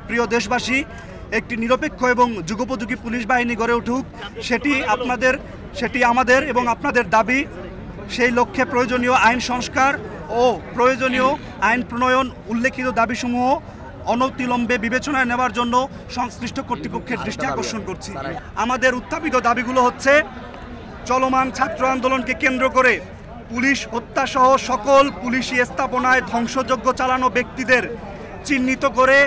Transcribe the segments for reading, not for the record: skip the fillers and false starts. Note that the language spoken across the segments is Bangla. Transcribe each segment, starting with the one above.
প্রিয় দেশবাসী, একটি নিরপেক্ষ এবং যুগোপযোগী পুলিশ বাহিনী গড়ে উঠুক, সেটি আমাদের এবং আপনাদের দাবি। সেই লক্ষ্যে প্রয়োজনীয় আইন সংস্কার ও প্রয়োজনীয় আইন প্রণয়ন উল্লেখিত দাবিসমূহ অনতিবিলম্বে বিবেচনায় নেওয়ার জন্য সংশ্লিষ্ট কর্তৃপক্ষের দৃষ্টি আকর্ষণ করছি। আমাদের উত্থাপিত দাবিগুলো হচ্ছে: চলমান ছাত্র আন্দোলনকে কেন্দ্র করে পুলিশ হত্যাসহ সকল পুলিশি স্থাপনায় ধ্বংসযজ্ঞ চালানো ব্যক্তিদের চিহ্নিত করে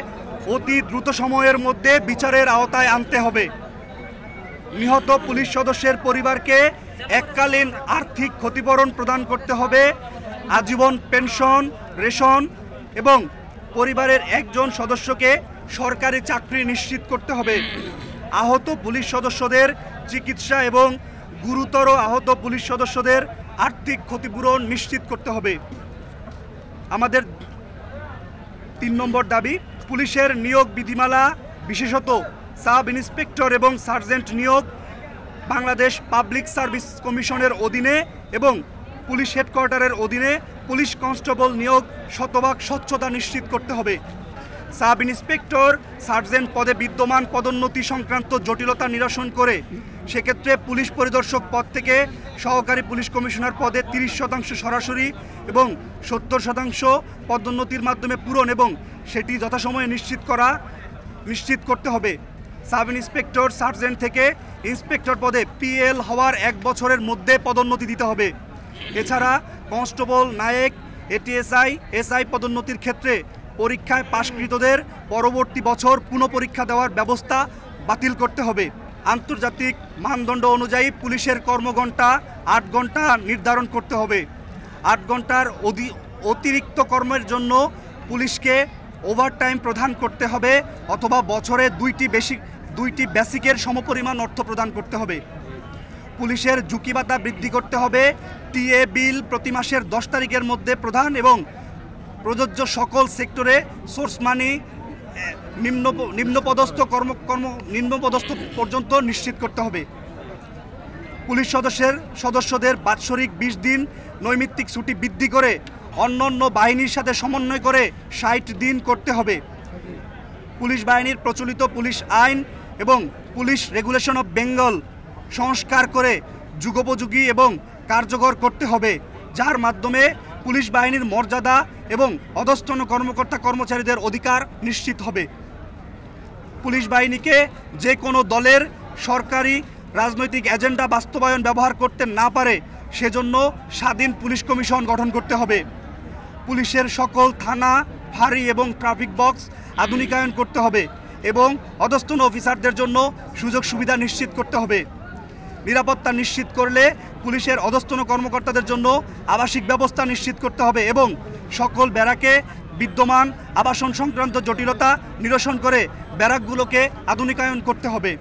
অতি দ্রুত সময়ের মধ্যে বিচারের আওতায় আনতে হবে। নিহত পুলিশ সদস্যের পরিবারকে এককালীন আর্থিক ক্ষতিপূরণ প্রদান করতে হবে। আজীবন পেনশন, রেশন এবং পরিবারের একজন সদস্যকে সরকারি চাকরি নিশ্চিত করতে হবে। আহত পুলিশ সদস্যদের চিকিৎসা এবং গুরুতর আহত পুলিশ সদস্যদের আর্থিক ক্ষতিপূরণ নিশ্চিত করতে হবে। আমাদের ৩ নম্বর দাবি, পুলিশের নিয়োগ বিধিমালা, বিশেষত সাব ইন্সপেক্টর এবং সার্জেন্ট নিয়োগ বাংলাদেশ পাবলিক সার্ভিস কমিশনের অধীনে এবং পুলিশ হেডকোয়ার্টারের অধীনে পুলিশ কনস্টেবল নিয়োগ শতভাগ স্বচ্ছতা নিশ্চিত করতে হবে। সাব ইন্সপেক্টর, সার্জেন্ট পদে বিদ্যমান পদোন্নতি সংক্রান্ত জটিলতা নিরসন করে সেক্ষেত্রে পুলিশ পরিদর্শক পদ থেকে সহকারী পুলিশ কমিশনার পদে 30% সরাসরি এবং 70% পদোন্নতির মাধ্যমে পূরণ এবং সেটি যথাসময়ে নিশ্চিত করতে হবে। সাব ইন্সপেক্টর, সার্জেন্ট থেকে ইন্সপেক্টর পদে পিএল হওয়ার 1 বছরের মধ্যে পদোন্নতি দিতে হবে। এছাড়া কনস্টেবল, নায়েক, এটিএসআই, এসআই পদোন্নতির ক্ষেত্রে পরীক্ষায় পাশকৃতদের পরবর্তী বছর পুনঃপরীক্ষা দেওয়ার ব্যবস্থা বাতিল করতে হবে। আন্তর্জাতিক মানদণ্ড অনুযায়ী পুলিশের কর্মঘণ্টা 8 ঘন্টা নির্ধারণ করতে হবে। 8 ঘন্টার অতিরিক্ত কর্মের জন্য পুলিশকে ওভারটাইম প্রদান করতে হবে অথবা বছরে 2টি বেসিকের সমপরিমাণ অর্থ প্রদান করতে হবে। পুলিশের ঝুঁকি ভাতা বৃদ্ধি করতে হবে। টিএ বিল প্রতি মাসের 10 তারিখের মধ্যে প্রদান এবং প্রযোজ্য সকল সেক্টরে সোর্স মানি নিম্নপদস্থ পর্যন্ত নিশ্চিত করতে হবে। পুলিশ সদস্যদের বাৎসরিক 20 দিন নৈমিত্তিক ছুটি বৃদ্ধি করে অন্যান্য বাহিনীর সাথে সমন্বয় করে 60 দিন করতে হবে। পুলিশ বাহিনীর প্রচলিত পুলিশ আইন এবং পুলিশ রেগুলেশন অফ বেঙ্গল সংস্কার করে যুগোপযোগী এবং কার্যকর করতে হবে, যার মাধ্যমে পুলিশ বাহিনীর মর্যাদা এবং অধস্তন কর্মকর্তা কর্মচারীদের অধিকার নিশ্চিত হবে। পুলিশ বাহিনীকে যে কোনো দলের সরকারি রাজনৈতিক এজেন্ডা বাস্তবায়ন ব্যবহার করতে না পারে সেজন্য স্বাধীন পুলিশ কমিশন গঠন করতে হবে। পুলিশের সকল থানা, ফাঁড়ি এবং ট্রাফিক বক্স আধুনিকায়ন করতে হবে এবং অধস্তন অফিসারদের জন্য সুযোগ সুবিধা নিশ্চিত করতে হবে। নিরাপত্তা নিশ্চিত করলে পুলিশের অধস্তন কর্মকর্তাদের জন্য আবাসিক ব্যবস্থা নিশ্চিত করতে হবে এবং সকল ব্যারাকে বিদ্যমান আবাসন সংক্রান্ত জটিলতা নিরসন করে ব্যারাকগুলোকে আধুনিকায়ন করতে হবে।